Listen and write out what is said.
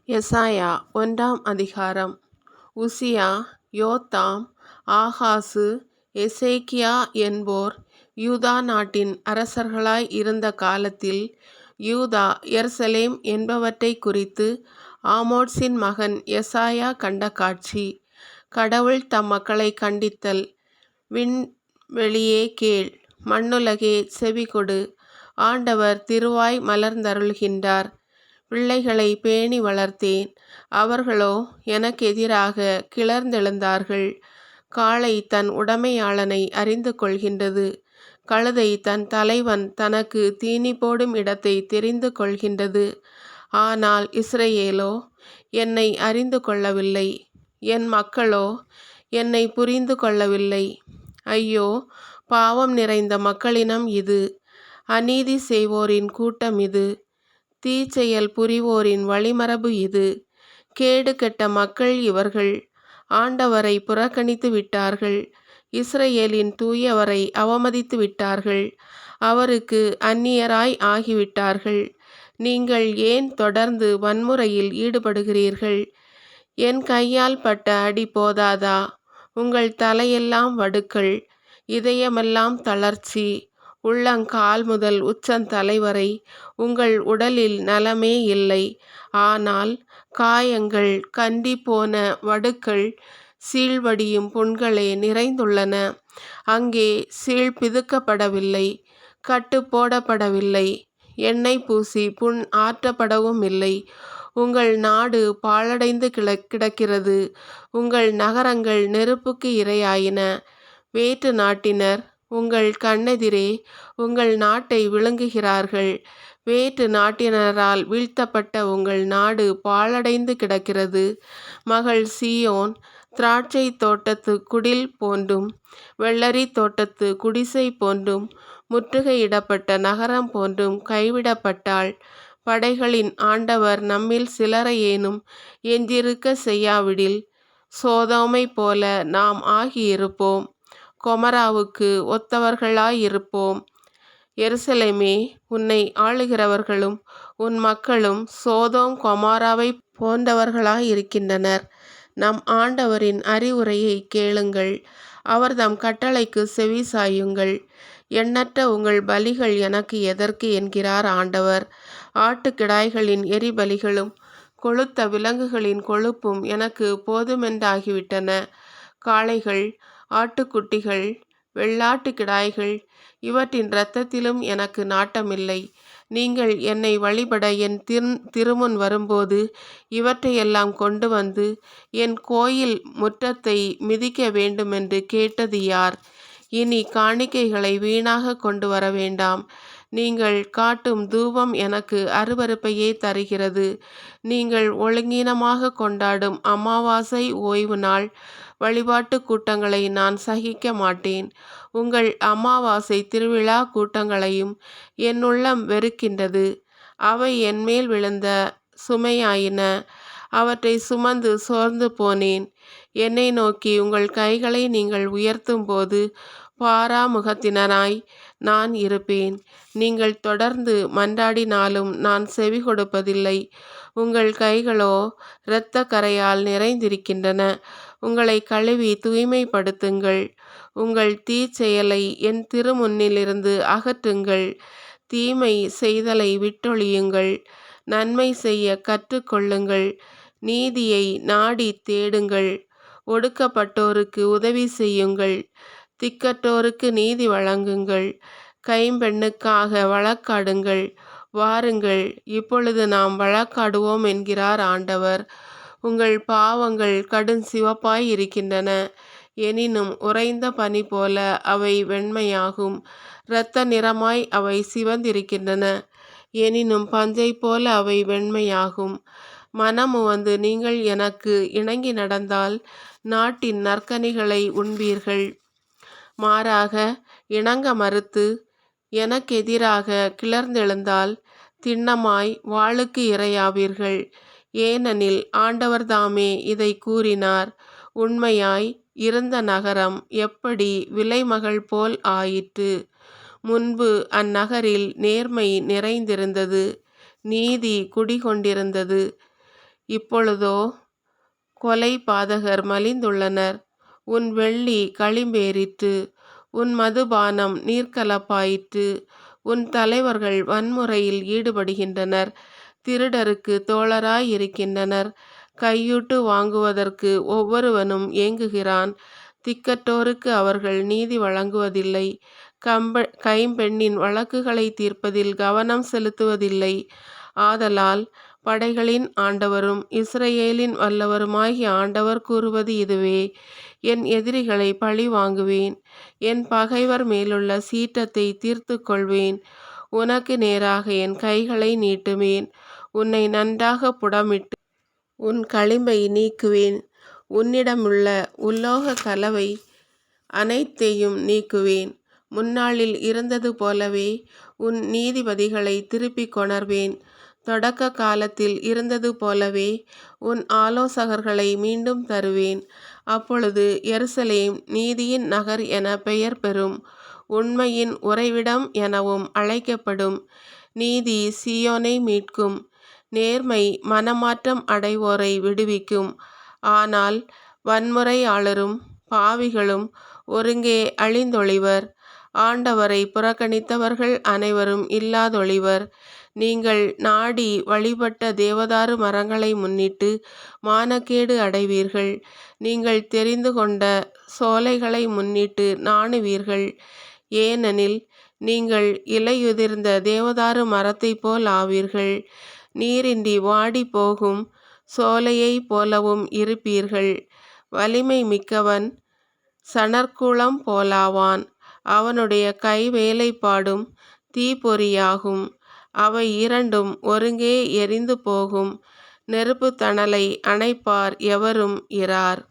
எசாயா 1 உசியா, யோத்தாம், ஆகாசு, எசேக்கியா என்போர் யூதா நாட்டின் அரசர்களாய் இருந்த காலத்தில் யூதா எருசலேம் என்பவற்றைக் குறித்து ஆமோத்சின் மகன் எசாயா கண்ட காட்சி. கடவுள் தம் மக்களை கண்டித்தல். விண்வெளியே கேள், மண்ணுலகே செவிகொடு. ஆண்டவர் திருவாய் மலர்ந்தருளுகின்றார். பிள்ளைகளை பேணி வளர்த்தேன், அவர்களோ எனக்கெதிராக கிளர்ந்தெழுந்தார்கள். காளை தன் உடைமையாளனை அறிந்து கொள்கின்றது, கழுதை தன் தலைவன் தனக்கு தீனி போடும் இடத்தை தெரிந்து கொள்கின்றது. ஆனால் இஸ்ரவேலோ என்னை அறிந்து கொள்ளவில்லை, என் மக்களோ என்னை புரிந்து கொள்ளவில்லை. ஐயோ, பாவம் நிறைந்த மக்களினம் இது, அநீதி செய்வோரின் கூட்டம் இது, தீச்செயல் புரிவோரின் வழிமரபு இது. கேடு கெட்ட மக்கள் இவர்கள், ஆண்டவரை புறக்கணித்து விட்டார்கள், இஸ்ரவேலின் தூயவரை அவமதித்து விட்டார்கள், அவருக்கு அந்நியராய் ஆகிவிட்டார்கள். நீங்கள் ஏன் தொடர்ந்து வன்முறையில் ஈடுபடுகிறீர்கள்? என் கையால் பட்ட அடி போதாதா? உங்கள் தலையெல்லாம் வடுக்கள், இதயமெல்லாம் தளர்ச்சி, உள்ளங்கால் முதல் உச்சந்தலை வரை உங்கள் உடலில் நலமே இல்லை. ஆனால் காயங்கள், கண்டி போன வடுக்கள், சீழ்வடியும் புண்களே நிறைந்துள்ளன. அங்கே சீழ் பிதுக்கப்படவில்லை, கட்டு போடப்படவில்லை, எண்ணெய் பூசி புண் ஆற்றப்படவும் இல்லை. உங்கள் நாடு பாழடைந்து கிடக்கிறது, உங்கள் நகரங்கள் நெருப்புக்கு இரையாயின. வேற்று நாட்டினர் உங்கள் கண்ணெதிரே உங்கள் நாட்டை விழுங்குகிறார்கள். வேற்று நாட்டினரால் வீழ்த்தப்பட்ட உங்கள் நாடு பாழடைந்து கிடக்கிறது. மகள் சீயோன் திராட்சை தோட்டத்து குடில் போன்றும் வெள்ளரி தோட்டத்து குடிசை போன்றும் முற்றுகையிடப்பட்ட நகரம் போன்றும் கைவிடப்பட்டாள். படைகளின் ஆண்டவர் நம்மில் சிலரையேனும் எஞ்சிருக்க செய்யாவிடில் சோதோமை போல நாம் ஆகியிருப்போம், கொமராவுக்கு ஒத்தவர்களாயிருப்போம். எருசலேமே, உன்னை ஆளுகிறவர்களும் உன் மக்களும் சோதோம் கொமோராவை போன்றவர்களாயிருக்கின்றனர். நம் ஆண்டவரின் அறிவுரையை கேளுங்கள், அவர் தம் கட்டளைக்கு செவி சாயுங்கள். எண்ணற்ற உங்கள் பலிகள் எனக்கு எதற்கு என்கிறார் ஆண்டவர். ஆட்டுக்கிடாய்களின் எரிபலிகளும் கொழுத்த விலங்குகளின் கொழுப்பும் எனக்கு போதுமென்றாகிவிட்டன. காளைகள், ஆட்டுக்குட்டிகள், வெள்ளாட்டு கிடாய்கள் இவற்றின் இரத்தத்திலும் எனக்கு நாட்டமில்லை. நீங்கள் என்னை வழிபட என் திருமுன் வரும்போது இவற்றையெல்லாம் கொண்டு வந்து என் கோயில் முற்றத்தை மிதிக்க வேண்டுமென்று கேட்டது யார்? இனி காணிக்கைகளை வீணாக கொண்டு வர வேண்டாம். நீங்கள் காட்டும் தூபம் எனக்கு அருவருப்பையே தருகிறது. நீங்கள் ஒழுங்கீனமாக கொண்டாடும் அமாவாசை ஓய்வு நாள் வழிபாட்டு கூட்டங்களை நான் சகிக்க மாட்டேன். உங்கள் அமாவாசை திருவிழா கூட்டங்களையும் என் உள்ளம் வெறுக்கின்றது. அவை என்மேல் விழுந்த சுமையாயின, அவற்றை சுமந்து சோர்ந்து போனேன். என்னை நோக்கி உங்கள் கைகளை நீங்கள் உயர்த்தும் போது பாராமுகத்தினராய் நான் இருப்பேன். நீங்கள் தொடர்ந்து மன்றாடினாலும் நான் செவி கொடுப்பதில்லை. உங்கள் கைகளோ இரத்த கரையால் நிறைந்திருக்கின்றன. உங்களை கழுவி தூய்மைப்படுத்துங்கள். உங்கள் தீச்செயலை என் திருமுன்னிலிருந்து அகற்றுங்கள். தீமை செய்தலை விட்டொழியுங்கள். நன்மை செய்ய கற்றுக்கொள்ளுங்கள். நீதியை நாடி தேடுங்கள். ஒடுக்கப்பட்டோருக்கு உதவி செய்யுங்கள். திக்கற்றோருக்கு நீதி வழங்குங்கள். கைம்பெண்ணுக்காக வழக்காடுங்கள். வாருங்கள், இப்பொழுது நாம் வழக்காடுவோம் என்கிறார் ஆண்டவர். உங்கள் பாவங்கள் கடுஞ்சிவப்பாய் இருக்கின்றன, எனினும் உறைந்த பனி போல அவை வெண்மையாகும். இரத்த நிறமாய் அவை சிவந்திருக்கின்றன, எனினும் பஞ்சை போல அவை வெண்மையாகும். மனமுவந்து நீங்கள் எனக்கு இணங்கி நடந்தால் நாட்டின் நற்கனிகளை உண்பீர்கள். மாறாக இணங்க மறுத்து எனக்கெதிராக கிளர்ந்தெழுந்தால் திண்ணமாய் வாளுக்கு இரையாவீர்கள். ஏனெனில் ஆண்டவர் தாமே இதை கூறினார். உண்மையாய் இருந்த நகரம் எப்படி விலைமகள் போல் ஆயிற்று. முன்பு அந்நகரில் நேர்மை நிறைந்திருந்தது, நீதி குடிகொண்டிருந்தது. இப்பொழுதோ கொலை பாதகர் மலிந்துள்ளனர். உன் வெள்ளி களிம்பேறிற்று, உன் மதுபானம் நீர்க்கலப்பாயிற்று. உன் தலைவர்கள் வன்முறையில் ஈடுபடுகின்றனர், திருடருக்கு தோழராய் இருக்கின்றனர். கையூட்டு வாங்குவதற்கு ஒவ்வொருவனும் ஏங்குகிறான். திக்கற்றோருக்கு அவர்கள் நீதி வழங்குவதில்லை. கைம்பெண்ணின் வழக்குகளை தீர்ப்பதில் கவனம் செலுத்துவதில்லை. ஆதலால் படைகளின் ஆண்டவரும் இஸ்ரவேலின் வல்லவருமாகிய ஆண்டவர் கூறுவது இதுவே: என் எதிரிகளை பழி வாங்குவேன், என் பகைவர் மேலுள்ள சீற்றத்தை தீர்த்து கொள்வேன். உனக்கு நேராக என் கைகளை நீட்டுவேன், உன்னை நன்றாக புடமிட்டு உன் களிம்பை நீக்குவேன். உன்னிடமுள்ள உலோக கலவை அனைத்தையும் நீக்குவேன். முன்னாளில் இருந்தது போலவே உன் நீதிபதிகளை திருப்பிக் கொணர்வேன். தொடக்க காலத்தில் இருந்தது போலவே உன் ஆலோசகர்களை மீண்டும் தருவேன். அப்பொழுது எருசலேம் நீதியின் நகர் என பெயர் பெறும், உண்மையின் உறைவிடம் எனவும் அழைக்கப்படும். நீதி சீயோனை மீட்கும், நேர்மை மனமாற்றம் அடைவோரை விடுவிக்கும். ஆனால் வன்முறையாளரும் பாவிகளும் ஒருங்கே அழிந்தொழிவர். ஆண்டவரை புறக்கணித்தவர்கள் அனைவரும் இல்லாதொழிவர். நீங்கள் நாடி வழிபட்ட தேவதாரு மரங்களை முன்னிட்டு மானக்கேடு அடைவீர்கள். நீங்கள் தெரிந்து கொண்ட சோலைகளை முன்னிட்டு நாணுவீர்கள். ஏனெனில் நீங்கள் இலையுதிர்ந்த தேவதாரு மரத்தைப் போல் ஆவீர்கள். நீரின்றி வாடி போகும் சோலையைப் போலவும் இருப்பீர்கள். வலிமை மிக்கவன் சணற்குளம் போலாவான், அவனுடைய கைவேலைப்பாடும் தீப்பொறியாகும். அவை இரண்டும் ஒருங்கே எரிந்து போகும். நெருப்புத் தணலை அணைப்பார் எவரும் இரார்.